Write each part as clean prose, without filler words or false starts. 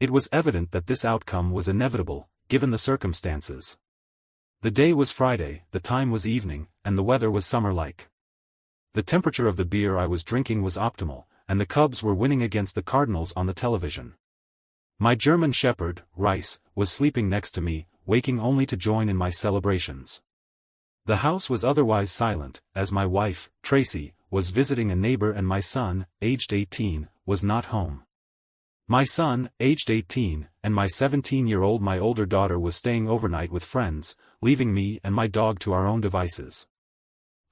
It was evident that this outcome was inevitable, given the circumstances. The day was Friday, the time was evening, and the weather was summer-like. The temperature of the beer I was drinking was optimal, and the Cubs were winning against the Cardinals on the television. My German Shepherd, Rice, was sleeping next to me, waking only to join in my celebrations. The house was otherwise silent, as my wife, Tracy, was visiting a neighbor and my son, aged 18, was not home. My son, aged 18, and my 17-year-old my older daughter was staying overnight with friends, leaving me and my dog to our own devices.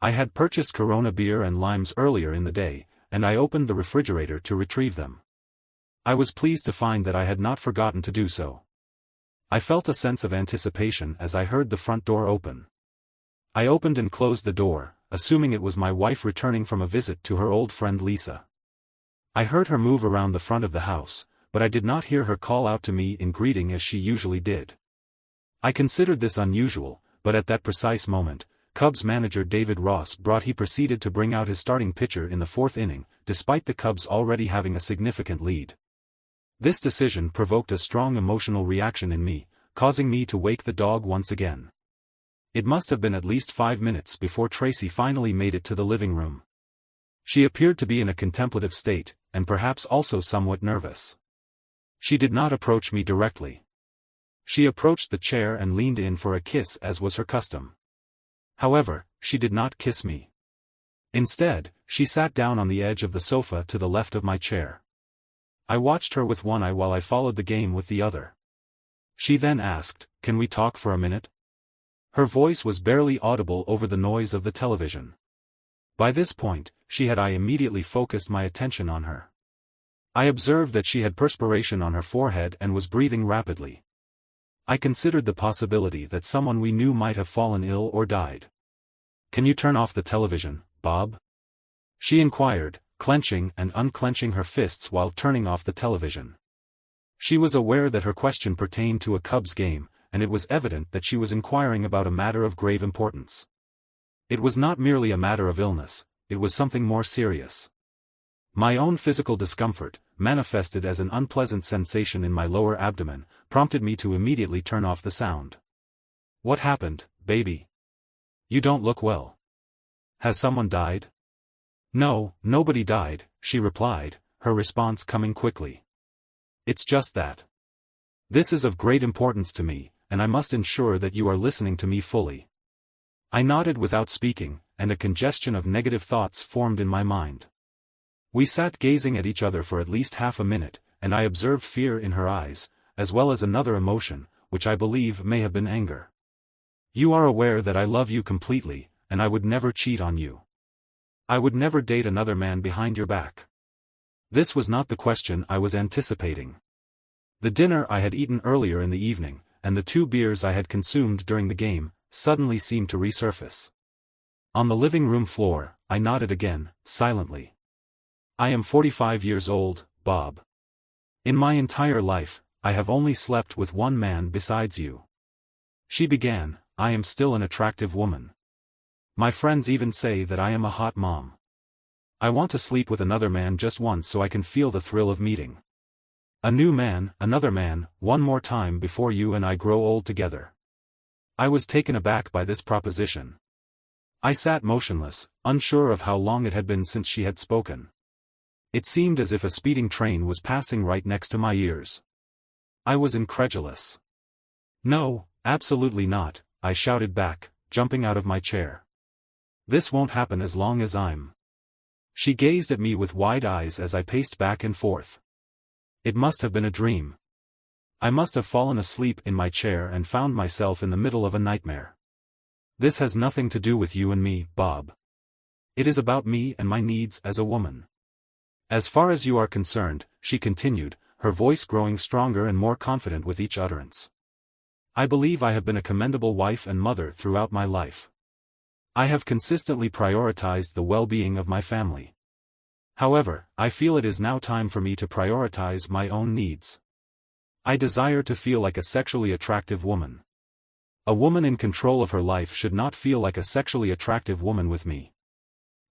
I had purchased Corona beer and limes earlier in the day, and I opened the refrigerator to retrieve them. I was pleased to find that I had not forgotten to do so. I felt a sense of anticipation as I heard the front door open. I opened and closed the door, assuming it was my wife returning from a visit to her old friend Lisa. I heard her move around the front of the house, but I did not hear her call out to me in greeting as she usually did. I considered this unusual, but at that precise moment, Cubs manager David Ross proceeded to bring out his starting pitcher in the fourth inning, despite the Cubs already having a significant lead. This decision provoked a strong emotional reaction in me, causing me to wake the dog once again. It must have been at least 5 minutes before Tracy finally made it to the living room. She appeared to be in a contemplative state, and perhaps also somewhat nervous. She did not approach me directly. She approached the chair and leaned in for a kiss as was her custom. However, she did not kiss me. Instead, she sat down on the edge of the sofa to the left of my chair. I watched her with one eye while I followed the game with the other. She then asked, "Can we talk for a minute?" Her voice was barely audible over the noise of the television. By this point, I immediately focused my attention on her. I observed that she had perspiration on her forehead and was breathing rapidly. I considered the possibility that someone we knew might have fallen ill or died. "Can you turn off the television, Bob?" she inquired, clenching and unclenching her fists while turning off the television. She was aware that her question pertained to a Cubs game, and it was evident that she was inquiring about a matter of grave importance. It was not merely a matter of illness, it was something more serious. My own physical discomfort, manifested as an unpleasant sensation in my lower abdomen, prompted me to immediately turn off the sound. "What happened, baby? You don't look well. Has someone died?" "No, nobody died," she replied, her response coming quickly. "It's just that. This is of great importance to me, and I must ensure that you are listening to me fully." I nodded without speaking, and a congestion of negative thoughts formed in my mind. We sat gazing at each other for at least half a minute, and I observed fear in her eyes, as well as another emotion, which I believe may have been anger. "You are aware that I love you completely, and I would never cheat on you. I would never date another man behind your back." This was not the question I was anticipating. The dinner I had eaten earlier in the evening, and the 2 beers I had consumed during the game, suddenly seemed to resurface. On the living room floor, I nodded again, silently. "I am 45 years old, Bob. In my entire life, I have only slept with one man besides you." She began, "I am still an attractive woman. My friends even say that I am a hot mom. I want to sleep with another man just once so I can feel the thrill of meeting a new man, another man, one more time before you and I grow old together." I was taken aback by this proposition. I sat motionless, unsure of how long it had been since she had spoken. It seemed as if a speeding train was passing right next to my ears. I was incredulous. "No, absolutely not," I shouted back, jumping out of my chair. "This won't happen as long as I'm—" She gazed at me with wide eyes as I paced back and forth. It must have been a dream. I must have fallen asleep in my chair and found myself in the middle of a nightmare. "This has nothing to do with you and me, Bob. It is about me and my needs as a woman. As far as you are concerned," she continued, her voice growing stronger and more confident with each utterance, "I believe I have been a commendable wife and mother throughout my life. I have consistently prioritized the well-being of my family. However, I feel it is now time for me to prioritize my own needs. I desire to feel like a sexually attractive woman. A woman in control of her life should not feel like a sexually attractive woman with me."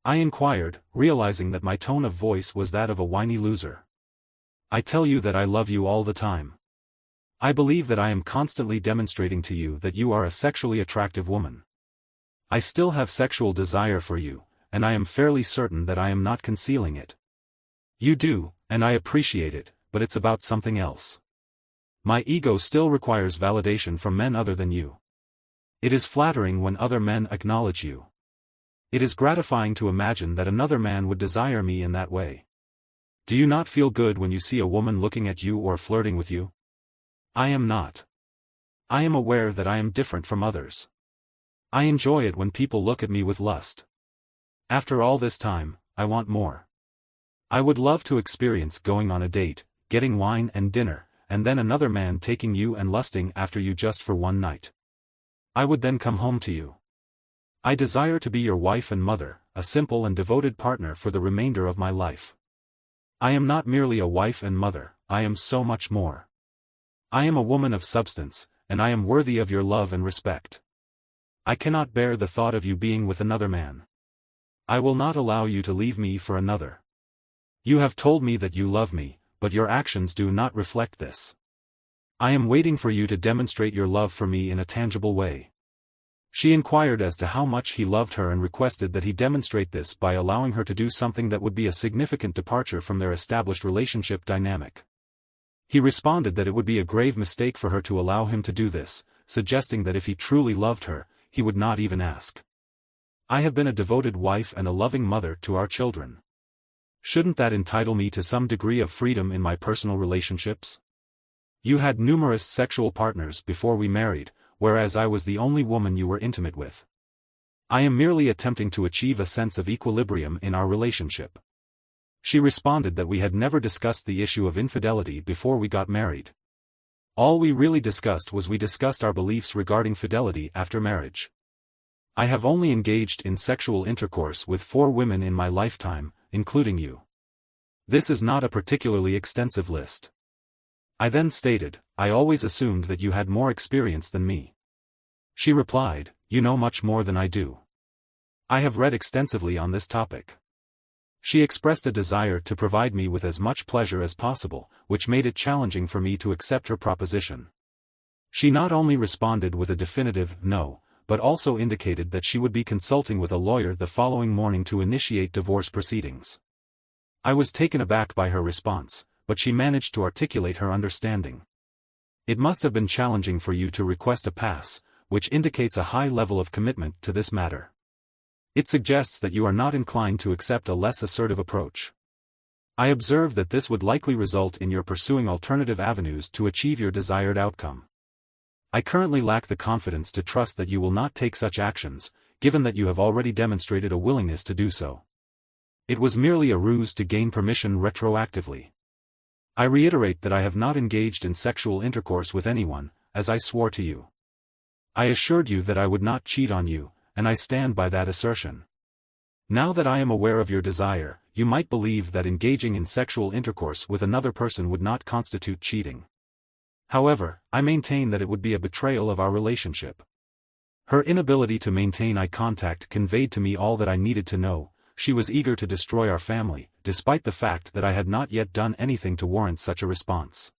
I inquired, realizing that my tone of voice was that of a whiny loser. I tell you that I love you all the time. I believe that I am constantly demonstrating to you that you are a sexually attractive woman. I still have sexual desire for you, and I am fairly certain that I am not concealing it. You do, and I appreciate it, but it's about something else. My ego still requires validation from men other than you. It is flattering when other men acknowledge you. It is gratifying to imagine that another man would desire me in that way. Do you not feel good when you see a woman looking at you or flirting with you? I am not. I am aware that I am different from others. I enjoy it when people look at me with lust. After all this time, I want more. I would love to experience going on a date, getting wine and dinner, and then another man taking you and lusting after you just for one night. I would then come home to you. I desire to be your wife and mother, a simple and devoted partner for the remainder of my life. I am not merely a wife and mother, I am so much more. I am a woman of substance, and I am worthy of your love and respect. I cannot bear the thought of you being with another man. I will not allow you to leave me for another. You have told me that you love me, but your actions do not reflect this. I am waiting for you to demonstrate your love for me in a tangible way. She inquired as to how much he loved her and requested that he demonstrate this by allowing her to do something that would be a significant departure from their established relationship dynamic. He responded that it would be a grave mistake for her to allow him to do this, suggesting that if he truly loved her, he would not even ask. I have been a devoted wife and a loving mother to our children. Shouldn't that entitle me to some degree of freedom in my personal relationships? You had numerous sexual partners before we married, whereas I was the only woman you were intimate with. I am merely attempting to achieve a sense of equilibrium in our relationship. She responded that we had never discussed the issue of infidelity before we got married. All we really discussed was we discussed our beliefs regarding fidelity after marriage. I have only engaged in sexual intercourse with 4 women in my lifetime, including you. This is not a particularly extensive list. I then stated, I always assumed that you had more experience than me. She replied, you know much more than I do. I have read extensively on this topic. She expressed a desire to provide me with as much pleasure as possible, which made it challenging for me to accept her proposition. She not only responded with a definitive no, but also indicated that she would be consulting with a lawyer the following morning to initiate divorce proceedings. I was taken aback by her response, but she managed to articulate her understanding. It must have been challenging for you to request a pass, which indicates a high level of commitment to this matter. It suggests that you are not inclined to accept a less assertive approach. I observe that this would likely result in your pursuing alternative avenues to achieve your desired outcome. I currently lack the confidence to trust that you will not take such actions, given that you have already demonstrated a willingness to do so. It was merely a ruse to gain permission retroactively. I reiterate that I have not engaged in sexual intercourse with anyone, as I swore to you. I assured you that I would not cheat on you, and I stand by that assertion. Now that I am aware of your desire, you might believe that engaging in sexual intercourse with another person would not constitute cheating. However, I maintain that it would be a betrayal of our relationship. Her inability to maintain eye contact conveyed to me all that I needed to know. She was eager to destroy our family, despite the fact that I had not yet done anything to warrant such a response.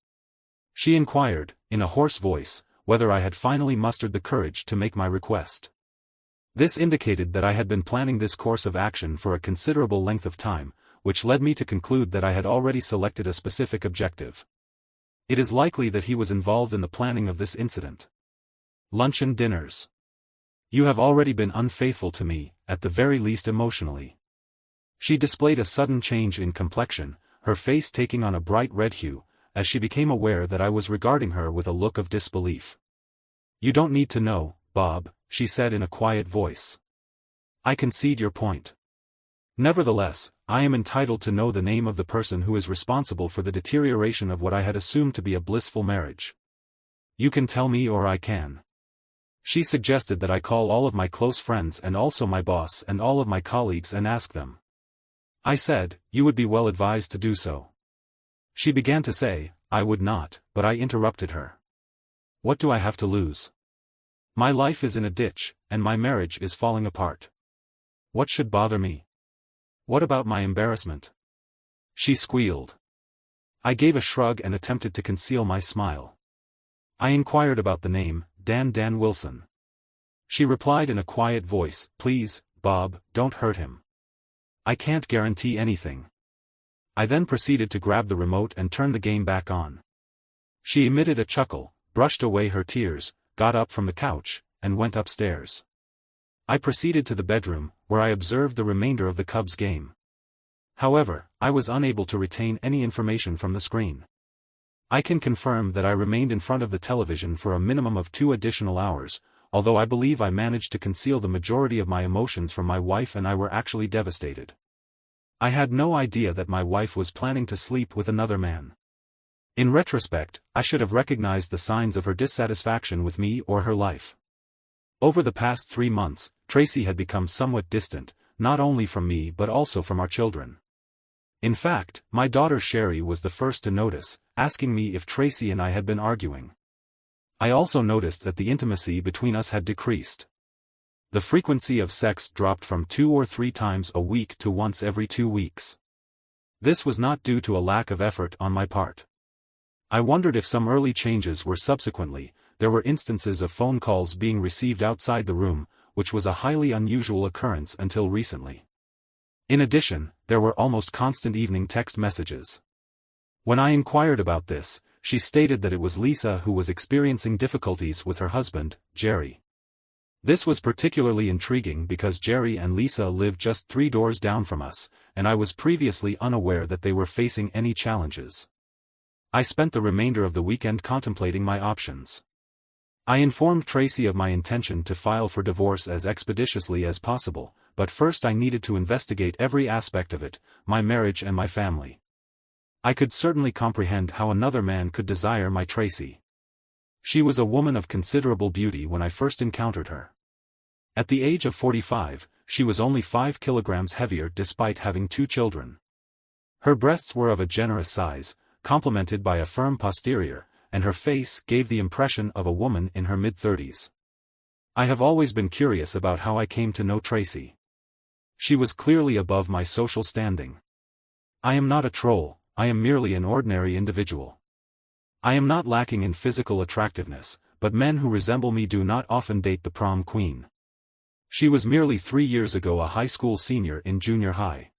She inquired, in a hoarse voice, whether I had finally mustered the courage to make my request. This indicated that I had been planning this course of action for a considerable length of time, which led me to conclude that I had already selected a specific objective. It is likely that he was involved in the planning of this incident. Luncheon dinners. You have already been unfaithful to me, at the very least emotionally. She displayed a sudden change in complexion, her face taking on a bright red hue, as she became aware that I was regarding her with a look of disbelief. You don't need to know, Bob, she said in a quiet voice. I concede your point. Nevertheless, I am entitled to know the name of the person who is responsible for the deterioration of what I had assumed to be a blissful marriage. You can tell me or I can. She suggested that I call all of my close friends and also my boss and all of my colleagues and ask them. I said, you would be well advised to do so. She began to say, I would not, but I interrupted her. What do I have to lose? My life is in a ditch, and my marriage is falling apart. What should bother me? What about my embarrassment? She squealed. I gave a shrug and attempted to conceal my smile. I inquired about the name, Dan Wilson. She replied in a quiet voice, "Please, Bob, don't hurt him. I can't guarantee anything." I then proceeded to grab the remote and turn the game back on. She emitted a chuckle, brushed away her tears, got up from the couch, and went upstairs. I proceeded to the bedroom, where I observed the remainder of the Cubs game. However, I was unable to retain any information from the screen. I can confirm that I remained in front of the television for a minimum of 2 additional hours, although I believe I managed to conceal the majority of my emotions from my wife and I were actually devastated. I had no idea that my wife was planning to sleep with another man. In retrospect, I should have recognized the signs of her dissatisfaction with me or her life. Over the past 3 months, Tracy had become somewhat distant, not only from me but also from our children. In fact, my daughter Sherry was the first to notice, asking me if Tracy and I had been arguing. I also noticed that the intimacy between us had decreased. The frequency of sex dropped from 2 or 3 times a week to once every 2 weeks. This was not due to a lack of effort on my part. I wondered if some early changes were subsequently. There were instances of phone calls being received outside the room, which was a highly unusual occurrence until recently. In addition, there were almost constant evening text messages. When I inquired about this, she stated that it was Lisa who was experiencing difficulties with her husband, Jerry. This was particularly intriguing because Jerry and Lisa lived just 3 doors down from us, and I was previously unaware that they were facing any challenges. I spent the remainder of the weekend contemplating my options. I informed Tracy of my intention to file for divorce as expeditiously as possible, but first I needed to investigate every aspect of it, my marriage and my family. I could certainly comprehend how another man could desire my Tracy. She was a woman of considerable beauty when I first encountered her. At the age of 45, she was only 5 kilograms heavier despite having 2 children. Her breasts were of a generous size, complemented by a firm posterior, and her face gave the impression of a woman in her mid-30s. I have always been curious about how I came to know Tracy. She was clearly above my social standing. I am not a troll, I am merely an ordinary individual. I am not lacking in physical attractiveness, but men who resemble me do not often date the prom queen. She was merely 3 years ago a high school senior in junior high.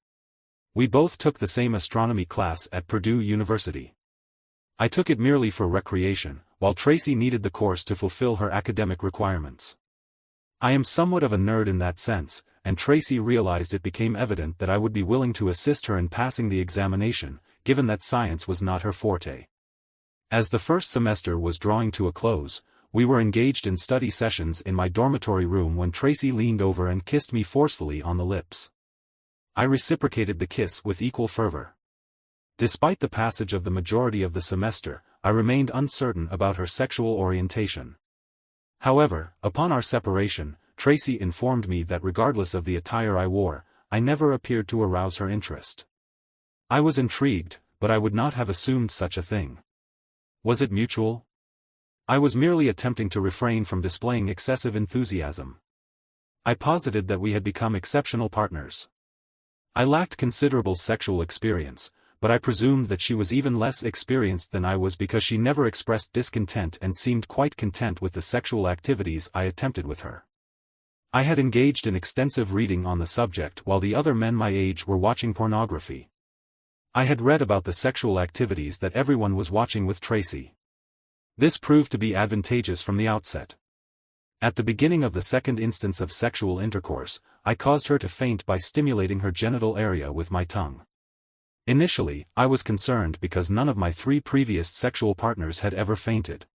We both took the same astronomy class at Purdue University. I took it merely for recreation, while Tracy needed the course to fulfill her academic requirements. I am somewhat of a nerd in that sense, and Tracy realized it became evident that I would be willing to assist her in passing the examination, given that science was not her forte. As the first semester was drawing to a close, we were engaged in study sessions in my dormitory room when Tracy leaned over and kissed me forcefully on the lips. I reciprocated the kiss with equal fervor. Despite the passage of the majority of the semester, I remained uncertain about her sexual orientation. However, upon our separation, Tracy informed me that regardless of the attire I wore, I never appeared to arouse her interest. I was intrigued, but I would not have assumed such a thing. Was it mutual? I was merely attempting to refrain from displaying excessive enthusiasm. I posited that we had become exceptional partners. I lacked considerable sexual experience, but I presumed that she was even less experienced than I was because she never expressed discontent and seemed quite content with the sexual activities I attempted with her. I had engaged in extensive reading on the subject while the other men my age were watching pornography. I had read about the sexual activities that everyone was watching with Tracy. This proved to be advantageous from the outset. At the beginning of the second instance of sexual intercourse, I caused her to faint by stimulating her genital area with my tongue. Initially, I was concerned because none of my 3 previous sexual partners had ever fainted.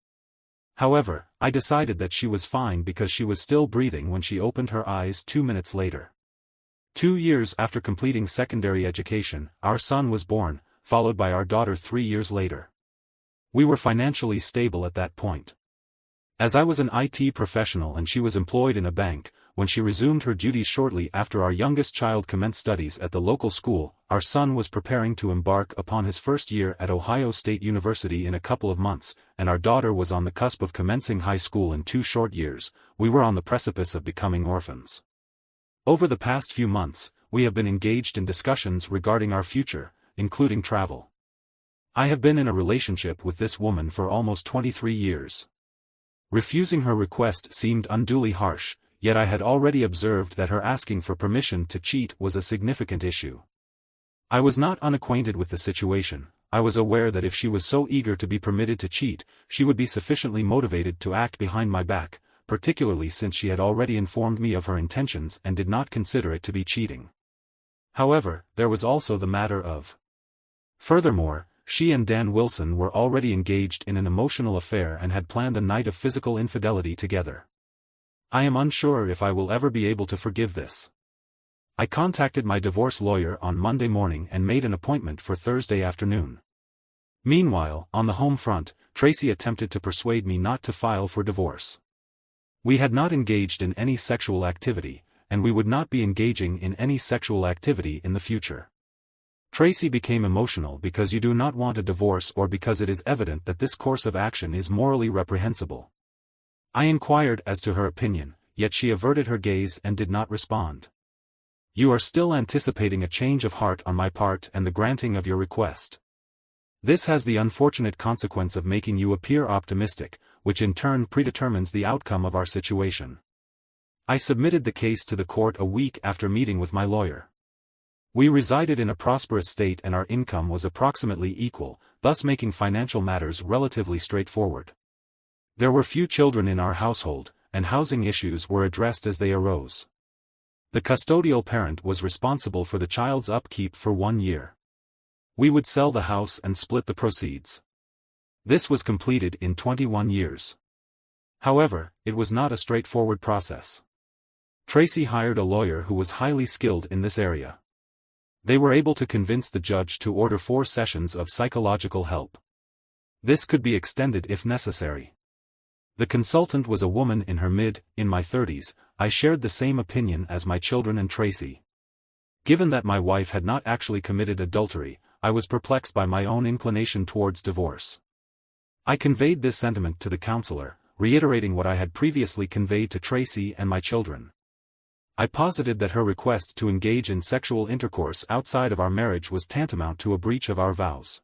However, I decided that she was fine because she was still breathing when she opened her eyes 2 minutes later. 2 years after completing secondary education, our son was born, followed by our daughter 3 years later. We were financially stable at that point. As I was an IT professional and she was employed in a bank, when she resumed her duties shortly after our youngest child commenced studies at the local school, our son was preparing to embark upon his first year at Ohio State University in a couple of months, and our daughter was on the cusp of commencing high school in 2 short years. We were on the precipice of becoming orphans. Over the past few months, we have been engaged in discussions regarding our future, including travel. I have been in a relationship with this woman for almost 23 years. Refusing her request seemed unduly harsh, yet I had already observed that her asking for permission to cheat was a significant issue. I was not unacquainted with the situation. I was aware that if she was so eager to be permitted to cheat, she would be sufficiently motivated to act behind my back, particularly since she had already informed me of her intentions and did not consider it to be cheating. However, there was also the matter of. Furthermore, she and Dan Wilson were already engaged in an emotional affair and had planned a night of physical infidelity together. I am unsure if I will ever be able to forgive this. I contacted my divorce lawyer on Monday morning and made an appointment for Thursday afternoon. Meanwhile, on the home front, Tracy attempted to persuade me not to file for divorce. We had not engaged in any sexual activity, and we would not be engaging in any sexual activity in the future. Tracy became emotional because you do not want a divorce or because it is evident that this course of action is morally reprehensible. I inquired as to her opinion, yet she averted her gaze and did not respond. You are still anticipating a change of heart on my part and the granting of your request. This has the unfortunate consequence of making you appear optimistic, which in turn predetermines the outcome of our situation. I submitted the case to the court a week after meeting with my lawyer. We resided in a prosperous state and our income was approximately equal, thus making financial matters relatively straightforward. There were few children in our household, and housing issues were addressed as they arose. The custodial parent was responsible for the child's upkeep for 1 year. We would sell the house and split the proceeds. This was completed in 21 years. However, it was not a straightforward process. Tracy hired a lawyer who was highly skilled in this area. They were able to convince the judge to order 4 sessions of psychological help. This could be extended if necessary. The consultant was a woman in her in my 30s, I shared the same opinion as my children and Tracy. Given that my wife had not actually committed adultery, I was perplexed by my own inclination towards divorce. I conveyed this sentiment to the counselor, reiterating what I had previously conveyed to Tracy and my children. I posited that her request to engage in sexual intercourse outside of our marriage was tantamount to a breach of our vows.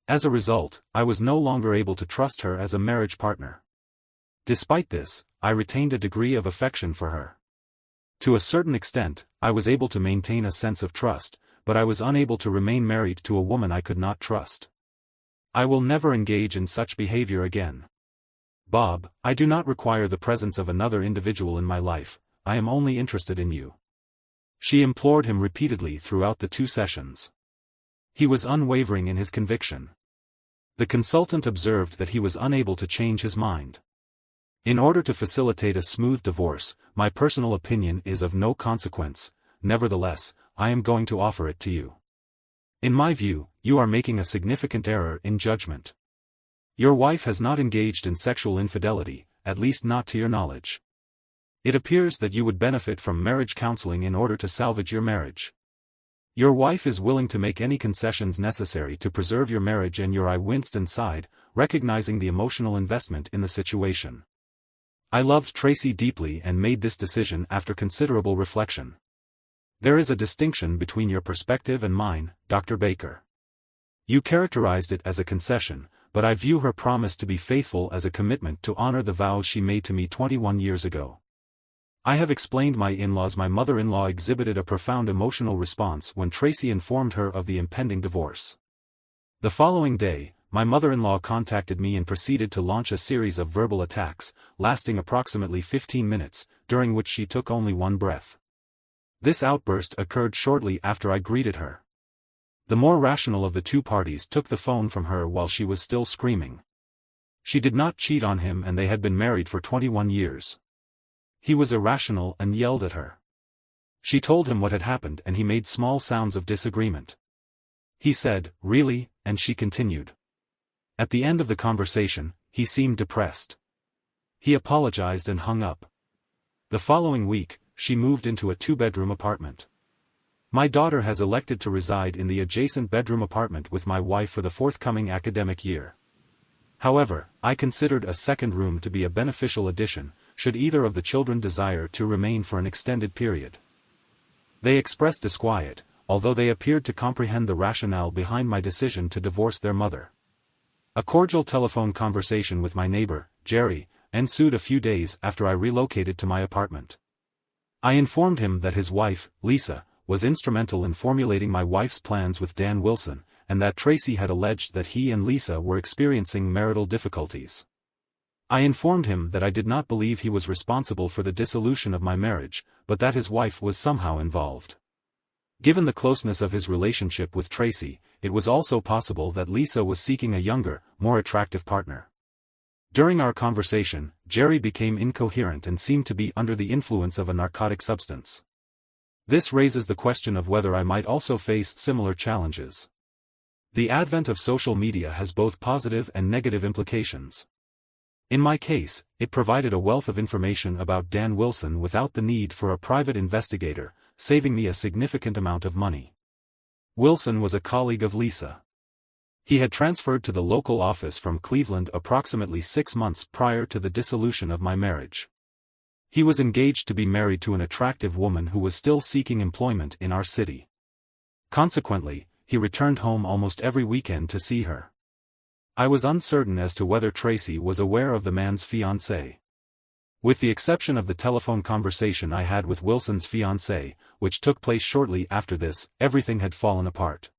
As a result, I was no longer able to trust her as a marriage partner. Despite this, I retained a degree of affection for her. To a certain extent, I was able to maintain a sense of trust, but I was unable to remain married to a woman I could not trust. I will never engage in such behavior again. Bob, I do not require the presence of another individual in my life. I am only interested in you. She implored him repeatedly throughout the 2 sessions. He was unwavering in his conviction. The consultant observed that he was unable to change his mind. In order to facilitate a smooth divorce, my personal opinion is of no consequence, nevertheless, I am going to offer it to you. In my view, you are making a significant error in judgment. Your wife has not engaged in sexual infidelity, at least not to your knowledge. It appears that you would benefit from marriage counseling in order to salvage your marriage. Your wife is willing to make any concessions necessary to preserve your marriage, and I winced and sighed, recognizing the emotional investment in the situation. I loved Tracy deeply and made this decision after considerable reflection. There is a distinction between your perspective and mine, Dr. Baker. You characterized it as a concession, but I view her promise to be faithful as a commitment to honor the vows she made to me 21 years ago. I have explained my in-laws. My mother-in-law exhibited a profound emotional response when Tracy informed her of the impending divorce. The following day, my mother-in-law contacted me and proceeded to launch a series of verbal attacks, lasting approximately 15 minutes, during which she took only one breath. This outburst occurred shortly after I greeted her. The more rational of the 2 parties took the phone from her while she was still screaming. She did not cheat on him and they had been married for 21 years. He was irrational and yelled at her. She told him what had happened and he made small sounds of disagreement. He said, "Really?" and she continued. At the end of the conversation, he seemed depressed. He apologized and hung up. The following week, she moved into a 2-bedroom apartment. My daughter has elected to reside in the adjacent bedroom apartment with my wife for the forthcoming academic year. However, I considered a second room to be a beneficial addition, should either of the children desire to remain for an extended period. They expressed disquiet, although they appeared to comprehend the rationale behind my decision to divorce their mother. A cordial telephone conversation with my neighbor, Jerry, ensued a few days after I relocated to my apartment. I informed him that his wife, Lisa, was instrumental in formulating my wife's plans with Dan Wilson, and that Tracy had alleged that he and Lisa were experiencing marital difficulties. I informed him that I did not believe he was responsible for the dissolution of my marriage, but that his wife was somehow involved. Given the closeness of his relationship with Tracy, it was also possible that Lisa was seeking a younger, more attractive partner. During our conversation, Jerry became incoherent and seemed to be under the influence of a narcotic substance. This raises the question of whether I might also face similar challenges. The advent of social media has both positive and negative implications. In my case, it provided a wealth of information about Dan Wilson without the need for a private investigator, saving me a significant amount of money. Wilson was a colleague of Lisa. He had transferred to the local office from Cleveland approximately 6 months prior to the dissolution of my marriage. He was engaged to be married to an attractive woman who was still seeking employment in our city. Consequently, he returned home almost every weekend to see her. I was uncertain as to whether Tracy was aware of the man's fiancée. With the exception of the telephone conversation I had with Wilson's fiancée, which took place shortly after this, everything had fallen apart.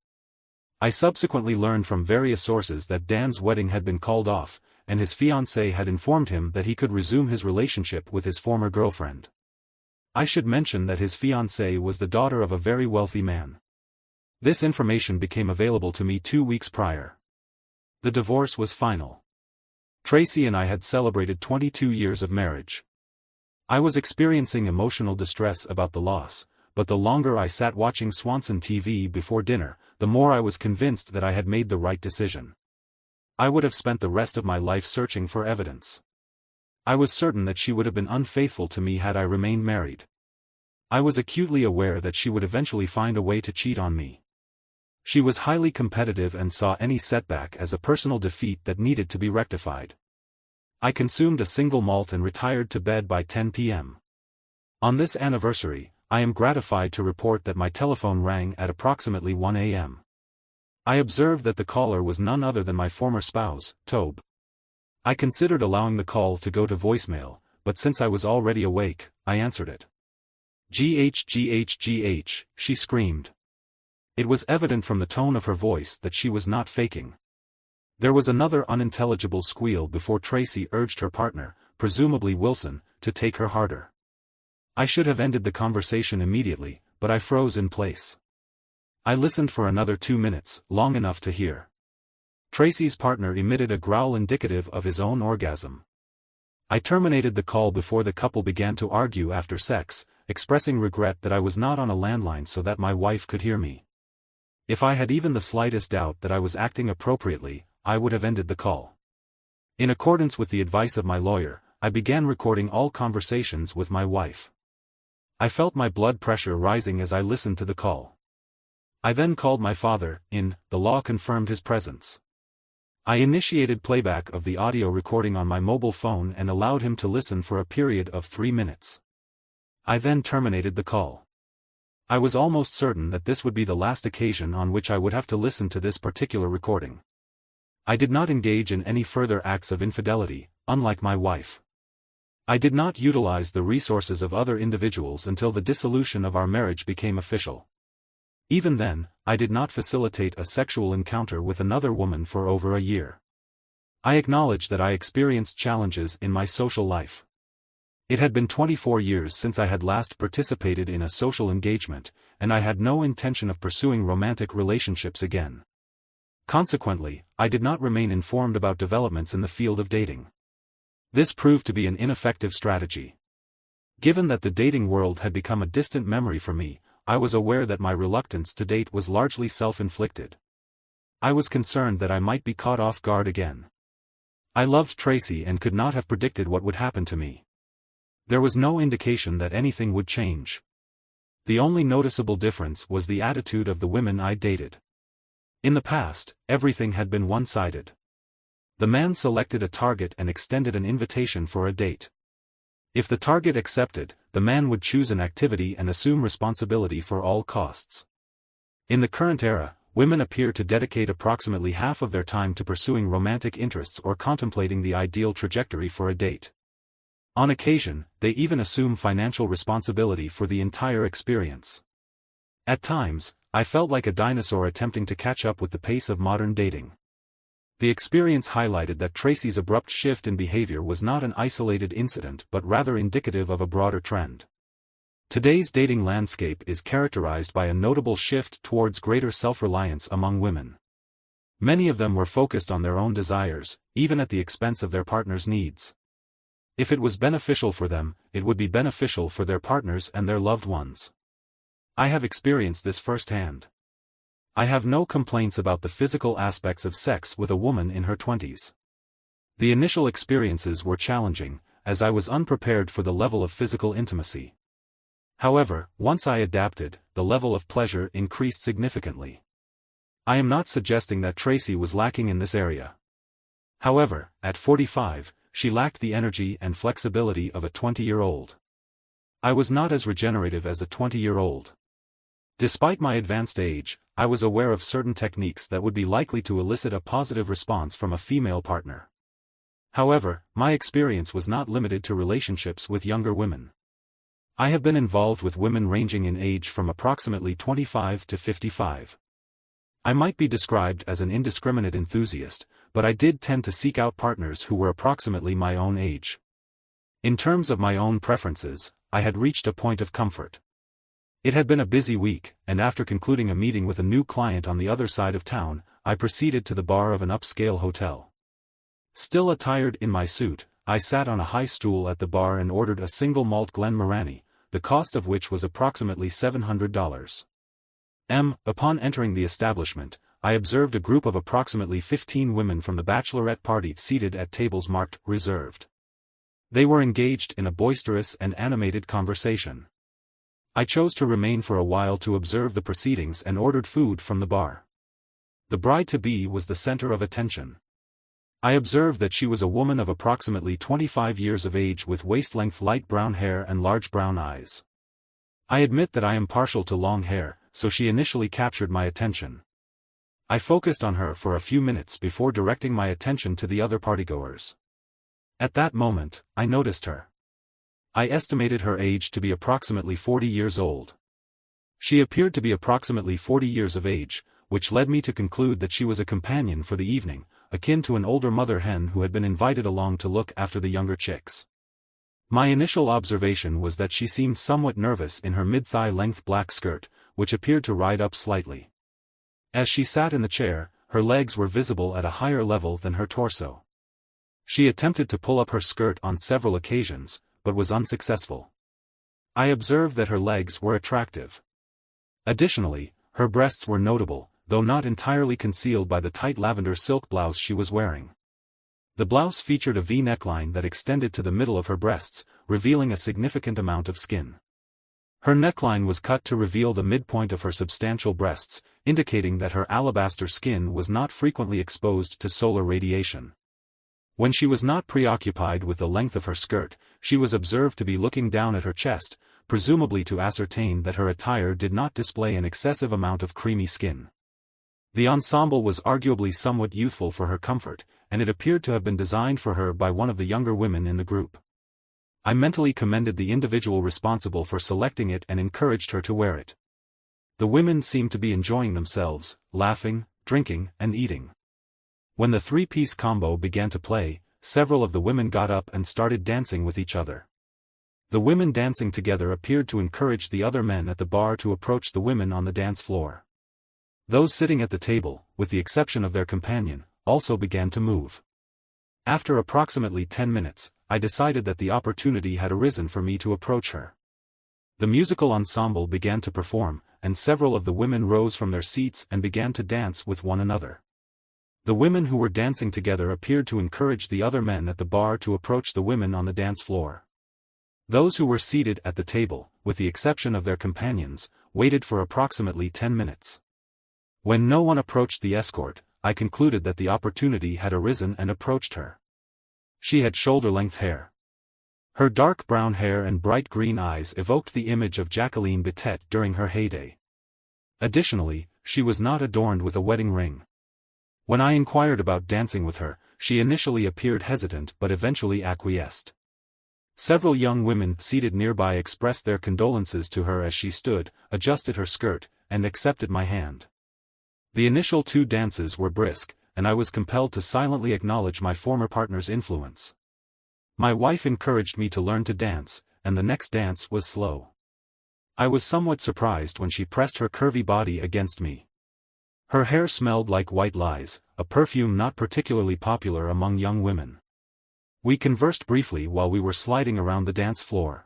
I subsequently learned from various sources that Dan's wedding had been called off, and his fiancée had informed him that he could resume his relationship with his former girlfriend. I should mention that his fiancée was the daughter of a very wealthy man. This information became available to me 2 weeks prior. The divorce was final. Tracy and I had celebrated 22 years of marriage. I was experiencing emotional distress about the loss, but the longer I sat watching Swanson TV before dinner, the more I was convinced that I had made the right decision. I would have spent the rest of my life searching for evidence. I was certain that she would have been unfaithful to me had I remained married. I was acutely aware that she would eventually find a way to cheat on me. She was highly competitive and saw any setback as a personal defeat that needed to be rectified. I consumed a single malt and retired to bed by 10 p.m. On this anniversary, I am gratified to report that my telephone rang at approximately 1 a.m. I observed that the caller was none other than my former spouse, Tobe. I considered allowing the call to go to voicemail, but since I was already awake, I answered it. "GH, she screamed. It was evident from the tone of her voice that she was not faking. There was another unintelligible squeal before Tracy urged her partner, presumably Wilson, to take her harder. I should have ended the conversation immediately, but I froze in place. I listened for another 2 minutes, long enough to hear. Tracy's partner emitted a growl indicative of his own orgasm. I terminated the call before the couple began to argue after sex, expressing regret that I was not on a landline so that my wife could hear me. If I had even the slightest doubt that I was acting appropriately, I would have ended the call. In accordance with the advice of my lawyer, I began recording all conversations with my wife. I felt my blood pressure rising as I listened to the call. I then called my father. The law confirmed his presence. I initiated playback of the audio recording on my mobile phone and allowed him to listen for a period of 3 minutes. I then terminated the call. I was almost certain that this would be the last occasion on which I would have to listen to this particular recording. I did not engage in any further acts of infidelity, unlike my wife. I did not utilize the resources of other individuals until the dissolution of our marriage became official. Even then, I did not facilitate a sexual encounter with another woman for over a year. I acknowledge that I experienced challenges in my social life. It had been 24 years since I had last participated in a social engagement, and I had no intention of pursuing romantic relationships again. Consequently, I did not remain informed about developments in the field of dating. This proved to be an ineffective strategy. Given that the dating world had become a distant memory for me, I was aware that my reluctance to date was largely self-inflicted. I was concerned that I might be caught off guard again. I loved Tracy and could not have predicted what would happen to me. There was no indication that anything would change. The only noticeable difference was the attitude of the women I dated. In the past, everything had been one-sided. The man selected a target and extended an invitation for a date. If the target accepted, the man would choose an activity and assume responsibility for all costs. In the current era, women appear to dedicate approximately half of their time to pursuing romantic interests or contemplating the ideal trajectory for a date. On occasion, they even assume financial responsibility for the entire experience. At times, I felt like a dinosaur attempting to catch up with the pace of modern dating. The experience highlighted that Tracy's abrupt shift in behavior was not an isolated incident but rather indicative of a broader trend. Today's dating landscape is characterized by a notable shift towards greater self-reliance among women. Many of them were focused on their own desires, even at the expense of their partner's needs. If it was beneficial for them, it would be beneficial for their partners and their loved ones. I have experienced this firsthand. I have no complaints about the physical aspects of sex with a woman in her 20s. The initial experiences were challenging, as I was unprepared for the level of physical intimacy. However, once I adapted, the level of pleasure increased significantly. I am not suggesting that Tracy was lacking in this area. However, at 45, she lacked the energy and flexibility of a 20-year-old. I was not as regenerative as a 20-year-old. Despite my advanced age, I was aware of certain techniques that would be likely to elicit a positive response from a female partner. However, my experience was not limited to relationships with younger women. I have been involved with women ranging in age from approximately 25 to 55. I might be described as an indiscriminate enthusiast, but I did tend to seek out partners who were approximately my own age. In terms of my own preferences, I had reached a point of comfort. It had been a busy week, and after concluding a meeting with a new client on the other side of town, I proceeded to the bar of an upscale hotel. Still attired in my suit, I sat on a high stool at the bar and ordered a single malt Glenmorangie, the cost of which was approximately $700. Upon entering the establishment, I observed a group of approximately 15 women from the bachelorette party seated at tables marked "reserved." They were engaged in a boisterous and animated conversation. I chose to remain for a while to observe the proceedings and ordered food from the bar. The bride-to-be was the center of attention. I observed that she was a woman of approximately 25 years of age with waist-length light brown hair and large brown eyes. I admit that I am partial to long hair, so she initially captured my attention. I focused on her for a few minutes before directing my attention to the other partygoers. At that moment, I noticed her. I estimated her age to be approximately 40 years old. She appeared to be approximately 40 years of age, which led me to conclude that she was a companion for the evening, akin to an older mother hen who had been invited along to look after the younger chicks. My initial observation was that she seemed somewhat nervous in her mid-thigh length black skirt, which appeared to ride up slightly. As she sat in the chair, her legs were visible at a higher level than her torso. She attempted to pull up her skirt on several occasions, but was unsuccessful. I observed that her legs were attractive. Additionally, her breasts were notable, though not entirely concealed by the tight lavender silk blouse she was wearing. The blouse featured a V neckline that extended to the middle of her breasts, revealing a significant amount of skin. Her neckline was cut to reveal the midpoint of her substantial breasts, indicating that her alabaster skin was not frequently exposed to solar radiation. When she was not preoccupied with the length of her skirt, she was observed to be looking down at her chest, presumably to ascertain that her attire did not display an excessive amount of creamy skin. The ensemble was arguably somewhat youthful for her comfort, and it appeared to have been designed for her by one of the younger women in the group. I mentally commended the individual responsible for selecting it and encouraged her to wear it. The women seemed to be enjoying themselves, laughing, drinking, and eating. When the three-piece combo began to play, several of the women got up and started dancing with each other. The women dancing together appeared to encourage the other men at the bar to approach the women on the dance floor. Those sitting at the table, with the exception of their companion, also began to move. After approximately 10 minutes, I decided that the opportunity had arisen for me to approach her. The musical ensemble began to perform, and several of the women rose from their seats and began to dance with one another. The women who were dancing together appeared to encourage the other men at the bar to approach the women on the dance floor. Those who were seated at the table, with the exception of their companions, waited for approximately 10 minutes. When no one approached the escort, I concluded that the opportunity had arisen and approached her. She had shoulder-length hair. Her dark brown hair and bright green eyes evoked the image of Jacqueline Bisset during her heyday. Additionally, she was not adorned with a wedding ring. When I inquired about dancing with her, she initially appeared hesitant but eventually acquiesced. Several young women seated nearby expressed their condolences to her as she stood, adjusted her skirt, and accepted my hand. The initial 2 dances were brisk, and I was compelled to silently acknowledge my former partner's influence. My wife encouraged me to learn to dance, and the next dance was slow. I was somewhat surprised when she pressed her curvy body against me. Her hair smelled like white lies, a perfume not particularly popular among young women. We conversed briefly while we were sliding around the dance floor.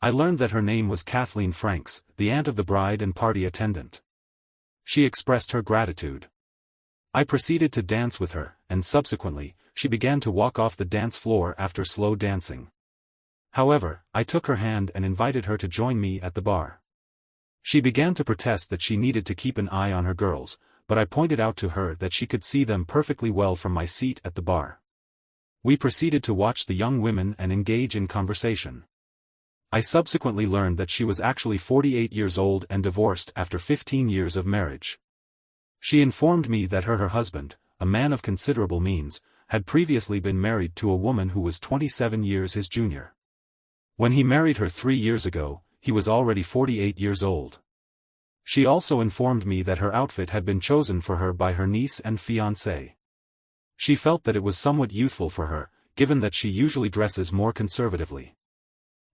I learned that her name was Kathleen Franks, the aunt of the bride and party attendant. She expressed her gratitude. I proceeded to dance with her, and subsequently, she began to walk off the dance floor after slow dancing. However, I took her hand and invited her to join me at the bar. She began to protest that she needed to keep an eye on her girls, but I pointed out to her that she could see them perfectly well from my seat at the bar. We proceeded to watch the young women and engage in conversation. I subsequently learned that she was actually 48 years old and divorced after 15 years of marriage. She informed me that her husband, a man of considerable means, had previously been married to a woman who was 27 years his junior. When he married her 3 years ago, he was already 48 years old. She also informed me that her outfit had been chosen for her by her niece and fiancé. She felt that it was somewhat youthful for her, given that she usually dresses more conservatively.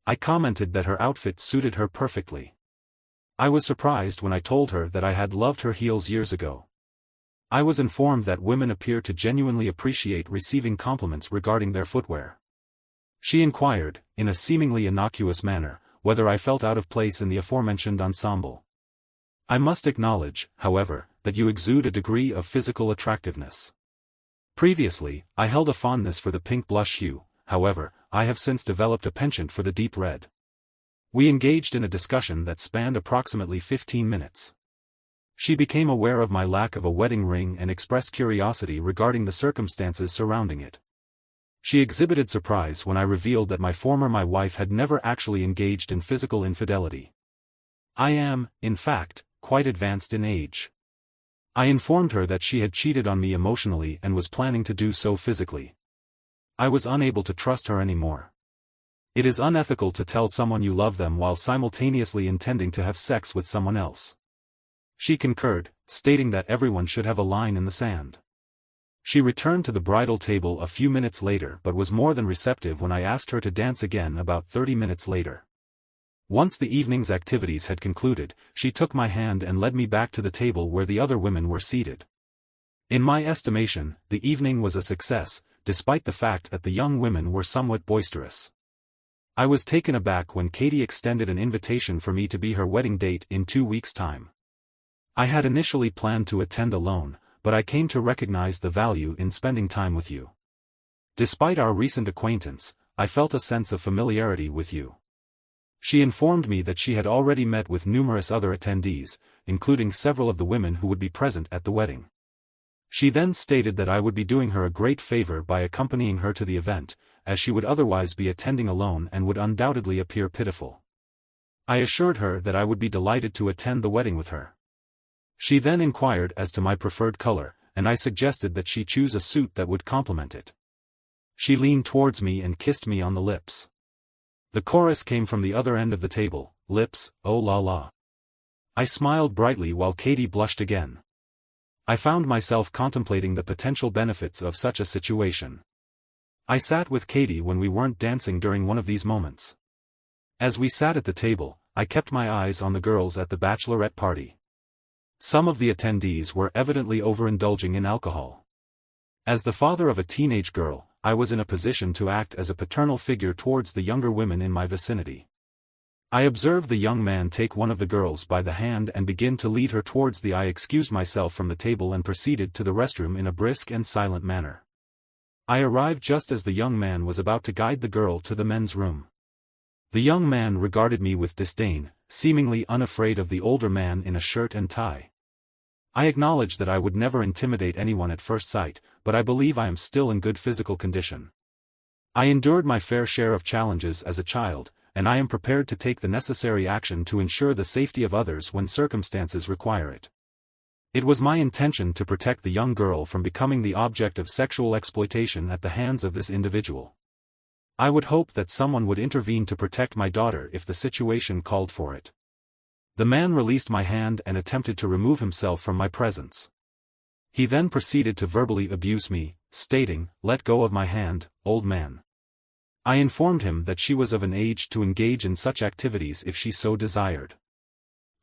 I commented that her outfit suited her perfectly. I was surprised when I told her that I had loved her heels years ago. I was informed that women appear to genuinely appreciate receiving compliments regarding their footwear. She inquired, in a seemingly innocuous manner, whether I felt out of place in the aforementioned ensemble. I must acknowledge, however, that you exude a degree of physical attractiveness. Previously, I held a fondness for the pink blush hue, however, I have since developed a penchant for the deep red. We engaged in a discussion that spanned approximately 15 minutes. She became aware of my lack of a wedding ring and expressed curiosity regarding the circumstances surrounding it. She exhibited surprise when I revealed that my wife had never actually engaged in physical infidelity. I am, in fact, quite advanced in age. I informed her that she had cheated on me emotionally and was planning to do so physically. I was unable to trust her anymore. It is unethical to tell someone you love them while simultaneously intending to have sex with someone else. She concurred, stating that everyone should have a line in the sand. She returned to the bridal table a few minutes later but was more than receptive when I asked her to dance again about 30 minutes later. Once the evening's activities had concluded, she took my hand and led me back to the table where the other women were seated. In my estimation, the evening was a success, despite the fact that the young women were somewhat boisterous. I was taken aback when Katie extended an invitation for me to be her wedding date in 2 weeks' time. I had initially planned to attend alone, but I came to recognize the value in spending time with you. Despite our recent acquaintance, I felt a sense of familiarity with you. She informed me that she had already met with numerous other attendees, including several of the women who would be present at the wedding. She then stated that I would be doing her a great favor by accompanying her to the event, as she would otherwise be attending alone and would undoubtedly appear pitiful. I assured her that I would be delighted to attend the wedding with her. She then inquired as to my preferred color, and I suggested that she choose a suit that would complement it. She leaned towards me and kissed me on the lips. The chorus came from the other end of the table, lips, oh la la. I smiled brightly while Katie blushed again. I found myself contemplating the potential benefits of such a situation. I sat with Katie when we weren't dancing during one of these moments. As we sat at the table, I kept my eyes on the girls at the bachelorette party. Some of the attendees were evidently overindulging in alcohol. As the father of a teenage girl, I was in a position to act as a paternal figure towards the younger women in my vicinity. I observed the young man take one of the girls by the hand and begin to lead her towards the I excused myself from the table and proceeded to the restroom in a brisk and silent manner. I arrived just as the young man was about to guide the girl to the men's room. The young man regarded me with disdain, seemingly unafraid of the older man in a shirt and tie. I acknowledge that I would never intimidate anyone at first sight, but I believe I am still in good physical condition. I endured my fair share of challenges as a child, and I am prepared to take the necessary action to ensure the safety of others when circumstances require it. It was my intention to protect the young girl from becoming the object of sexual exploitation at the hands of this individual. I would hope that someone would intervene to protect my daughter if the situation called for it. The man released my hand and attempted to remove himself from my presence. He then proceeded to verbally abuse me, stating, "Let go of my hand, old man." I informed him that she was of an age to engage in such activities if she so desired.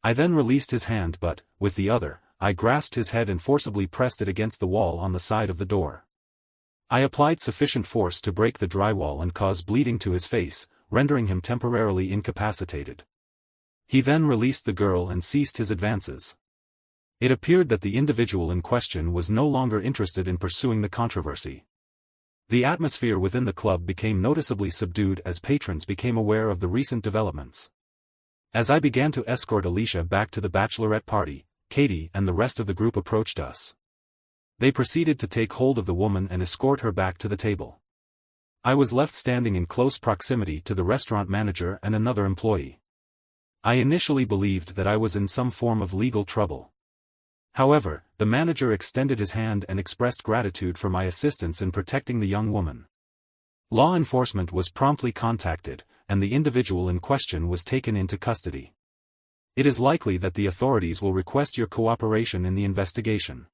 I then released his hand but, with the other, I grasped his head and forcibly pressed it against the wall on the side of the door. I applied sufficient force to break the drywall and cause bleeding to his face, rendering him temporarily incapacitated. He then released the girl and ceased his advances. It appeared that the individual in question was no longer interested in pursuing the controversy. The atmosphere within the club became noticeably subdued as patrons became aware of the recent developments. As I began to escort Alicia back to the bachelorette party, Katie and the rest of the group approached us. They proceeded to take hold of the woman and escort her back to the table. I was left standing in close proximity to the restaurant manager and another employee. I initially believed that I was in some form of legal trouble. However, the manager extended his hand and expressed gratitude for my assistance in protecting the young woman. Law enforcement was promptly contacted, and the individual in question was taken into custody. It is likely that the authorities will request your cooperation in the investigation.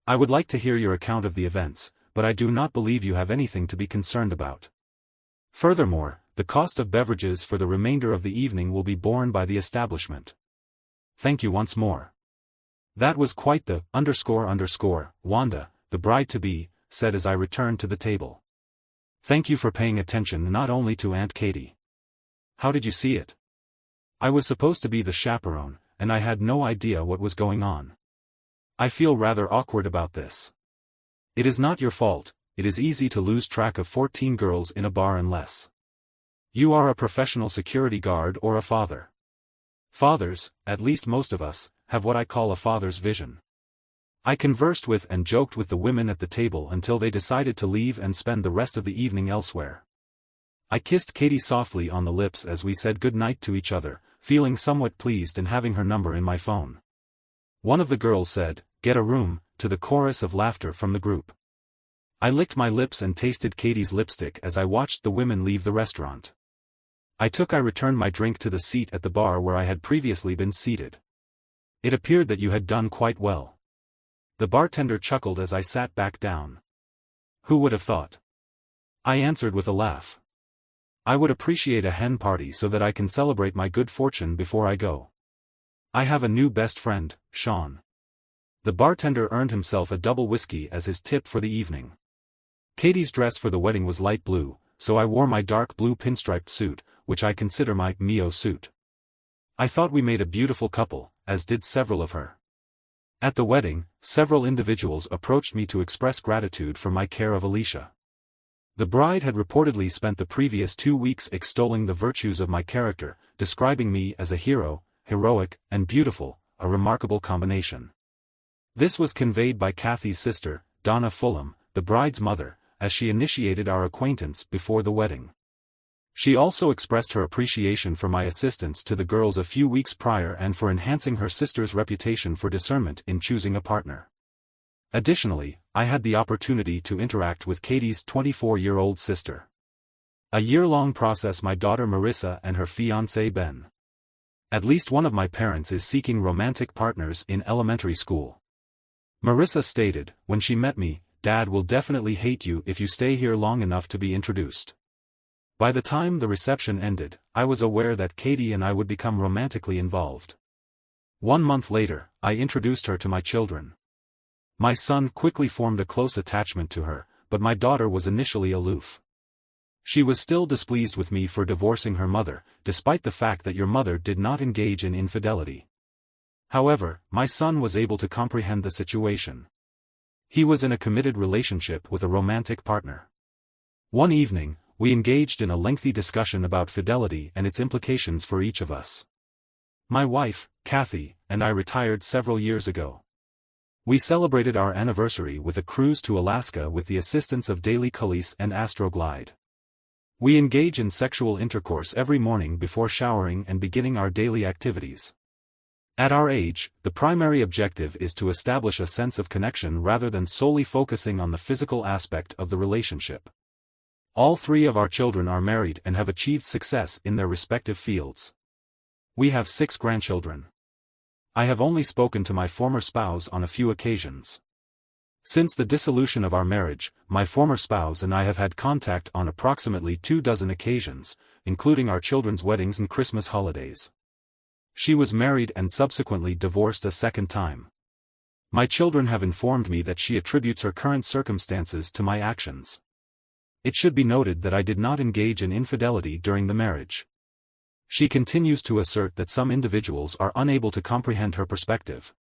I would like to hear your account of the events, but I do not believe you have anything to be concerned about. Furthermore, the cost of beverages for the remainder of the evening will be borne by the establishment. Thank you once more. That was quite the Wanda, the bride-to-be, said as I returned to the table. Thank you for paying attention not only to Aunt Katie. How did you see it? I was supposed to be the chaperone, and I had no idea what was going on. I feel rather awkward about this. It is not your fault, it is easy to lose track of 14 girls in a bar unless you are a professional security guard or a father. Fathers, at least most of us, have what I call a father's vision. I conversed with and joked with the women at the table until they decided to leave and spend the rest of the evening elsewhere. I kissed Katie softly on the lips as we said good night to each other, feeling somewhat pleased in having her number in my phone. One of the girls said, "Get a room," to the chorus of laughter from the group. I licked my lips and tasted Katie's lipstick as I watched the women leave the restaurant. I returned my drink to the seat at the bar where I had previously been seated. It appeared that you had done quite well. The bartender chuckled as I sat back down. Who would have thought? I answered with a laugh. I would appreciate a hen party so that I can celebrate my good fortune before I go. I have a new best friend, Sean. The bartender earned himself a double whiskey as his tip for the evening. Katie's dress for the wedding was light blue, so I wore my dark blue pinstriped suit, which I consider my Mio suit. I thought we made a beautiful couple, as did several of her. At the wedding, several individuals approached me to express gratitude for my care of Alicia. The bride had reportedly spent the previous 2 weeks extolling the virtues of my character, describing me as a hero, heroic, and beautiful, a remarkable combination. This was conveyed by Kathy's sister, Donna Fulham, the bride's mother, as she initiated our acquaintance before the wedding. She also expressed her appreciation for my assistance to the girls a few weeks prior and for enhancing her sister's reputation for discernment in choosing a partner. Additionally, I had the opportunity to interact with Katie's 24-year-old sister. A year-long process my daughter Marissa and her fiancé Ben. At least one of my parents is seeking romantic partners in elementary school. Marissa stated, when she met me, "Dad will definitely hate you if you stay here long enough to be introduced." By the time the reception ended, I was aware that Katie and I would become romantically involved. 1 month later, I introduced her to my children. My son quickly formed a close attachment to her, but my daughter was initially aloof. She was still displeased with me for divorcing her mother, despite the fact that your mother did not engage in infidelity. However, my son was able to comprehend the situation. He was in a committed relationship with a romantic partner. One evening, we engaged in a lengthy discussion about fidelity and its implications for each of us. My wife, Kathy, and I retired several years ago. We celebrated our anniversary with a cruise to Alaska with the assistance of Daily Cullis and Astroglide. We engage in sexual intercourse every morning before showering and beginning our daily activities. At our age, the primary objective is to establish a sense of connection rather than solely focusing on the physical aspect of the relationship. All three of our children are married and have achieved success in their respective fields. We have 6 grandchildren. I have only spoken to my former spouse on a few occasions. Since the dissolution of our marriage, my former spouse and I have had contact on approximately 24 occasions, including our children's weddings and Christmas holidays. She was married and subsequently divorced a second time. My children have informed me that she attributes her current circumstances to my actions. It should be noted that I did not engage in infidelity during the marriage. She continues to assert that some individuals are unable to comprehend her perspective.